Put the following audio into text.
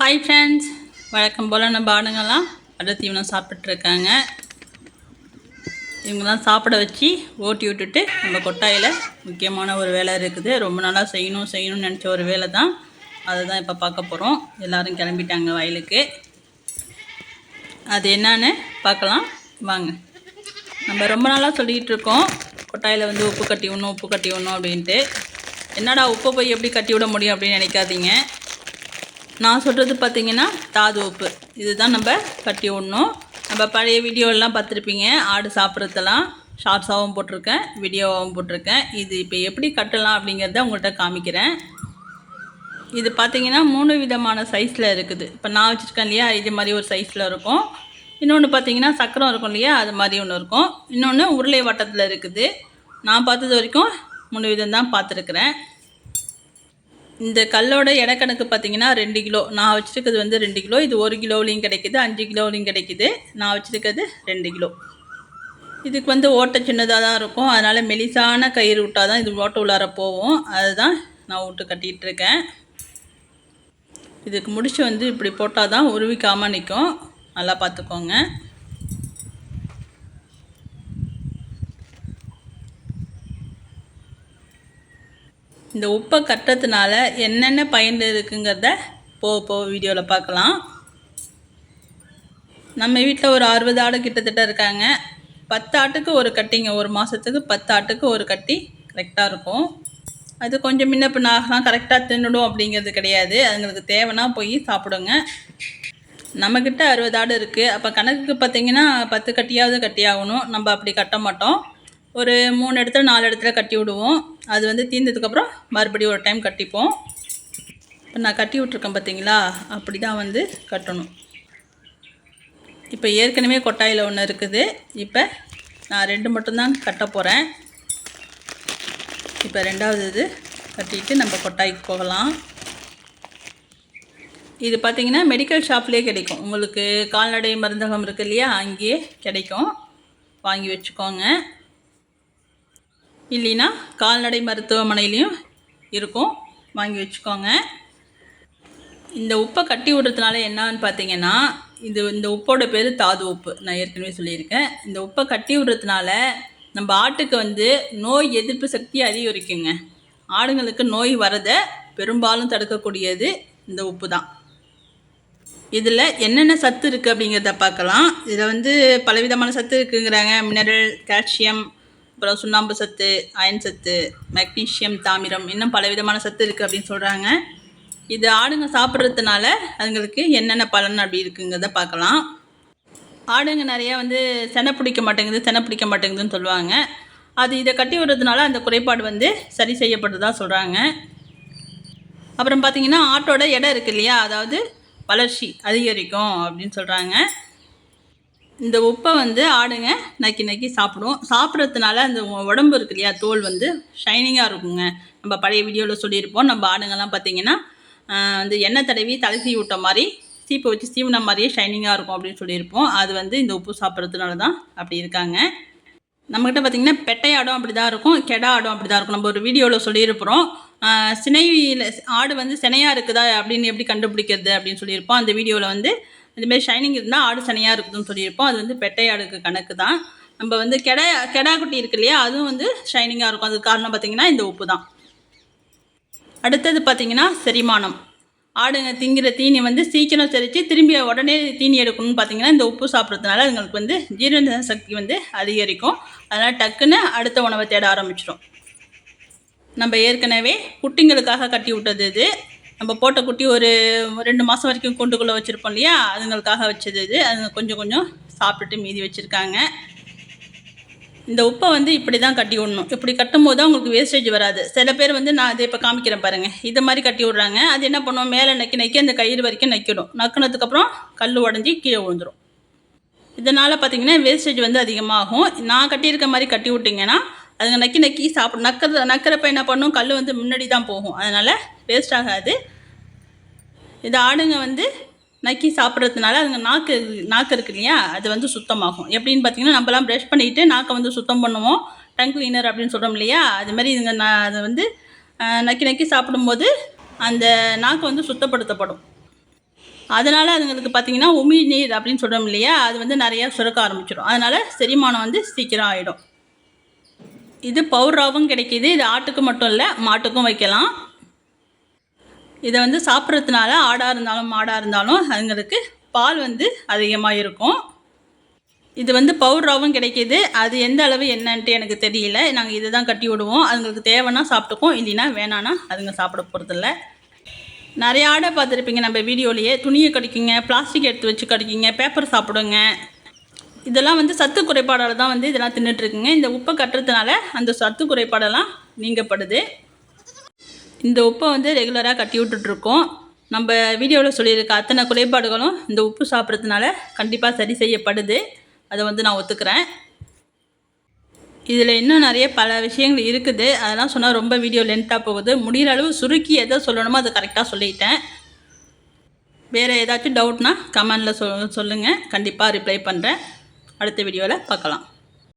Hi friends, வழக்கம் போல் நம்ம ஆடுங்கள்லாம் அடை தீவனம் சாப்பிட்ருக்காங்க. இவங்கெல்லாம் சாப்பிட வச்சு ஓட்டி விட்டுட்டு நம்ம கொட்டாயில் முக்கியமான ஒரு வேலை இருக்குது. ரொம்ப நாளாக செய்யணும்னு நினச்ச ஒரு வேலை தான். அதை தான் இப்போ பார்க்க போகிறோம். எல்லோரும் கிளம்பிட்டாங்க வயலுக்கு. அது என்னன்னு பார்க்கலாம் வாங்க. நம்ம ரொம்ப நாளாக சொல்லிக்கிட்டு இருக்கோம், கொட்டாயில் வந்து உப்பு கட்டி விடணும் அப்படின்ட்டு. என்னடா உப்பை போய் எப்படி கட்டி விட முடியும் அப்படின்னு நினைக்காதீங்க. நான் சொல்கிறது பார்த்திங்கன்னா தாது உப்பு. இதுதான் நம்ம கட்டி விடணும். நம்ம பழைய வீடியோலாம் பார்த்துருப்பீங்க. ஆடு சாப்பிட்றதெல்லாம் ஷார்ட்ஸாகவும் போட்டிருக்கேன், வீடியோவாகவும் போட்டிருக்கேன். இது இப்போ எப்படி கட்டலாம் அப்படிங்கிறத உங்கள்கிட்ட காமிக்கிறேன். இது பார்த்திங்கன்னா 3 விதமான சைஸில் இருக்குது. இப்போ நான் வச்சுருக்கேன் இல்லையா, இது மாதிரி ஒரு சைஸில் இருக்கும். இன்னொன்று பார்த்திங்கன்னா சக்கரம் இருக்கும் இல்லையா, அது மாதிரி ஒன்று இருக்கும். இன்னொன்று உருளை வட்டத்தில் இருக்குது. நான் பார்த்தது வரைக்கும் 3 விதம் தான் பார்த்துருக்குறேன். இந்த கல்லோட எடை கணக்கு பார்த்திங்கன்னா 2 கிலோ. நான் வச்சுருக்கிறது வந்து 2 கிலோ. இது 1 கிலோவிலையும் கிடைக்கிது, 5 கிலோவிலையும் கிடைக்கிது. நான் வச்சுருக்கிறது 2 கிலோ. இதுக்கு வந்து ஓட்டை சின்னதாக தான் இருக்கும். அதனால் மெலிசான கயிறு விட்டால் தான் இது ஓட்டை உள்ளார போகும். அதுதான் நான் விட்டு கட்டிகிட்ருக்கேன். இதுக்கு முடிச்சு வந்து இப்படி போட்டால் தான் உருவிக்காமல் நிற்கும். நல்லா பார்த்துக்கோங்க. இந்த உப்பை கட்டுறதுனால என்னென்ன பயன் இருக்குங்கிறத போக வீடியோவில் பார்க்கலாம். நம்ம வீட்டில் ஒரு 60 ஆடு கிட்டத்தட்ட இருக்காங்க. 10 ஆட்டுக்கு ஒரு கட்டிங்க. ஒரு மாதத்துக்கு 10 ஆட்டுக்கு ஒரு கட்டி கரெக்டாக இருக்கும். அது கொஞ்சம் முன்ன பின்ன ஆகலாம், கரெக்டாக தின்னுடும் அப்படிங்கிறது கிடையாது. அதுங்களுக்கு தேவைன்னா போய் சாப்பிடுங்க. நம்மக்கிட்ட 60 ஆடு இருக்குது. அப்போ கணக்குக்கு பார்த்திங்கன்னா 10 கட்டியாவது கட்டி ஆகணும். நம்ம அப்படி கட்ட மாட்டோம். ஒரு 3 இடத்துல 4 இடத்துல கட்டி விடுவோம். அது வந்து தீர்ந்ததுக்கப்புறம் மறுபடியும் ஒரு டைம் கட்டிப்போம். இப்போ நான் கட்டி விட்ருக்கேன் பார்த்தீங்களா, அப்படி தான் வந்து கட்டணும். இப்போ ஏற்கனவே கொட்டாயில் ஒன்று இருக்குது. இப்போ நான் 2 மட்டும்தான் கட்ட போகிறேன். இப்போ 2வது இது கட்டிட்டு நம்ம கொட்டாய்க்கு போகலாம். இது பார்த்திங்கன்னா மெடிக்கல் ஷாப்லேயே கிடைக்கும். உங்களுக்கு கால்நடை மருந்தகம் இருக்குது இல்லையா, அங்கேயே கிடைக்கும். வாங்கி வச்சுக்கோங்க. இல்லைன்னா கால்நடை மருத்துவமனையிலையும் இருக்கும், வாங்கி வச்சுக்கோங்க. இந்த உப்பை கட்டி விடுறதுனால என்னன்னு பார்த்தீங்கன்னா, இந்த உப்போட பேர் தாது உப்பு. நான் ஏற்கனவே சொல்லியிருக்கேன். இந்த உப்பை கட்டி விடுறதுனால நம்ம ஆட்டுக்கு வந்து நோய் எதிர்ப்பு சக்தி அதிகரிக்குங்க. ஆடுங்களுக்கு நோய் வரதை பெரும்பாலும் தடுக்கக்கூடியது இந்த உப்பு தான். இதில் என்னென்ன சத்து இருக்குது அப்படிங்கிறத பார்க்கலாம். இதில் வந்து பலவிதமான சத்து இருக்குங்கிறாங்க. மினரல், கால்சியம், அப்புறம் சுண்ணாம்பு சத்து, அயன் சத்து, மெக்னீஷியம், தாமிரம், இன்னும் பலவிதமான சத்து இருக்குது அப்படின்னு சொல்கிறாங்க. இது ஆடுங்க சாப்பிட்றதுனால அதுங்களுக்கு என்னென்ன பலன் அப்படி இருக்குங்கிறத பார்க்கலாம். ஆடுங்க நிறையா வந்து செனை பிடிக்க மாட்டேங்குதுன்னு சொல்லுவாங்க. அது இதை கட்டி விடுறதுனால அந்த குறைபாடு வந்து சரி செய்யப்படுறதா சொல்கிறாங்க. அப்புறம் பார்த்திங்கன்னா ஆட்டோட எடை இருக்குது இல்லையா, அதாவது வளர்ச்சி அதிகரிக்கும் அப்படின்னு சொல்கிறாங்க. இந்த உப்பை வந்து ஆடுங்க நக்கி சாப்பிடும். சாப்பிட்றதுனால அந்த உடம்பு இருக்கு இல்லையா, தோல் வந்து ஷைனிங்காக இருக்குங்க. நம்ம பழைய வீடியோவில் சொல்லியிருப்போம். நம்ம ஆடுங்கள்லாம் பார்த்திங்கன்னா வந்து எண்ணெய் தடவி தலை சீவி விட்ட மாதிரி, சீப்பை வச்சு சீவின மாதிரியே ஷைனிங்காக இருக்கும் அப்படின்னு சொல்லியிருப்போம். அது வந்து இந்த உப்பு சாப்பிட்றதுனால தான் அப்படி இருக்காங்க. நம்மக்கிட்ட பார்த்திங்கன்னா பெட்டை ஆடும் அப்படி தான் இருக்கும், கெடா ஆடும் அப்படி தான் இருக்கும். நம்ம ஒரு வீடியோவில் சொல்லியிருப்போம். சினையில் ஆடு வந்து சினையாக இருக்குதா அப்படின்னு எப்படி கண்டுபிடிக்கிறது அப்படின்னு சொல்லியிருப்போம். அந்த வீடியோவில் வந்து இதுமாரி ஷைனிங் இருந்தால் ஆடு சனையாக இருக்குதுன்னு சொல்லியிருப்போம். அது வந்து பெட்டை ஆடுக்கு கணக்கு தான். நம்ம வந்து கெடா குட்டி இருக்கு இல்லையா, அதுவும் வந்து ஷைனிங்காக இருக்கும். அதுக்கு காரணம் பார்த்திங்கன்னா இந்த உப்பு தான். அடுத்தது பார்த்திங்கன்னா செரிமானம். ஆடுங்க திங்கிற தீனி வந்து சீக்கிரம் செரித்து திரும்பி உடனே தீனி எடுக்கணும்னு பார்த்திங்கன்னா இந்த உப்பு சாப்பிட்றதுனால அதுங்களுக்கு வந்து ஜீரண சக்தி வந்து அதிகரிக்கும். அதனால் டக்குன்னு அடுத்த உணவை தேட ஆரம்பிச்சிடும். நம்ம ஏற்கனவே குட்டிங்களுக்காக கட்டி விட்டது இது. நம்ம போட்ட குட்டி ஒரு 2 மாதம் வரைக்கும் கூண்டுக்குள்ளே வச்சுருப்போம் இல்லையா, அதுங்களுக்காக வச்சது இது. அதுங்க கொஞ்சம் சாப்பிட்டுட்டு மீதி வச்சுருக்காங்க. இந்த உப்பை வந்து இப்படி தான் கட்டி விடணும். இப்படி கட்டும்போது தான் உங்களுக்கு வேஸ்டேஜ் வராது. சில பேர் வந்து நான் இதை இப்போ காமிக்கிறேன் பாருங்கள், இதை மாதிரி கட்டி விட்றாங்க. அது என்ன பண்ணுவோம், மேலே நக்கி அந்த கயிறு வரைக்கும் நக்கிடும். நக்கினதுக்கப்புறம் கல் உடஞ்சி கீழே விழுந்துடும். இதனால் பார்த்திங்கன்னா வேஸ்டேஜ் வந்து அதிகமாகும். நான் கட்டியிருக்க மாதிரி கட்டி விட்டிங்கன்னா அதுங்க நக்கி சாப்பிடும். நக்கிறப்ப என்ன பண்ணும், கல் வந்து முன்னாடி தான் போகும். அதனால் வேஸ்ட் ஆகாது. இது ஆடுங்க வந்து நக்கி சாப்பிட்றதுனால அதுங்க நாக்கு இருக்கு இல்லையா, அது வந்து சுத்தமாகும். எப்படின்னு பார்த்தீங்கன்னா, நம்மலாம் ப்ரஷ் பண்ணிவிட்டு நாக்கை வந்து சுத்தம் பண்ணுவோம், டங் கிளீனர் அப்படின்னு சொல்கிறோம் இல்லையா, அதுமாதிரி இதுங்க அதை வந்து நக்கி சாப்பிடும்போது அந்த நாக்கு வந்து சுத்தப்படுத்தப்படும். அதனால் அதுங்களுக்கு பார்த்திங்கன்னா உமி நீர் அப்படின்னு சொல்கிறோம் இல்லையா, அது வந்து நிறையா சுரக்க ஆரம்பிச்சிடும். அதனால் செரிமானம் வந்து சீக்கிரம் ஆகிடும். இது பவுடராகவும் கிடைக்கிது. இது ஆட்டுக்கு மட்டும் இல்லை, மாட்டுக்கும் வைக்கலாம். இதை வந்து சாப்பிட்றதுனால ஆடாக இருந்தாலும் மாடாக இருந்தாலும் அதுங்களுக்கு பால் வந்து அதிகமாக இருக்கும். இது வந்து பவுடராகவும் கிடைக்கிது. அது எந்த அளவு என்னன்ட்டு எனக்கு தெரியல. நாங்கள் இதை தான் கட்டி விடுவோம். அதுங்களுக்கு தேவைன்னா சாப்பிட்டுக்கும், இல்லைன்னா வேணான்னா அதுங்க சாப்பிட போகிறதில்ல. நிறைய ஆடை பார்த்துருப்பீங்க நம்ம வீடியோலேயே. துணியை கடிக்குங்க, பிளாஸ்டிக் எடுத்து வச்சு கடிக்குங்க, பேப்பர் சாப்பிடுங்க. இதெல்லாம் வந்து சத்து குறைபாடால் தான் வந்து இதெல்லாம் தின்னுட்ருக்குங்க. இந்த உப்பை கட்டுறதுனால அந்த சத்து குறைபாடெல்லாம் நீங்கப்படுது. இந்த உப்பை வந்து ரெகுலராக கட்டி விட்டுட்ருக்கோம். நம்ம வீடியோவில் சொல்லியிருக்க அத்தனை குறைபாடுகளும் இந்த உப்பு சாப்பிட்றதுனால கண்டிப்பாக சரி செய்யப்படுது. அதை வந்து நான் ஒத்துக்கிறேன். இதில் இன்னும் நிறைய பல விஷயங்கள் இருக்குது. அதெல்லாம் சொன்னால் ரொம்ப வீடியோ லென்த்தாக போகுது. முடிகிற அளவு சுருக்கி எதை சொல்லணுமோ அதை கரெக்டாக சொல்லிட்டேன். வேறு ஏதாச்சும் டவுட்னா கமெண்டில் சொல்லுங்கள். கண்டிப்பாக ரிப்ளை பண்ணுறேன். அடுத்த வீடியோவில் பார்க்கலாம்.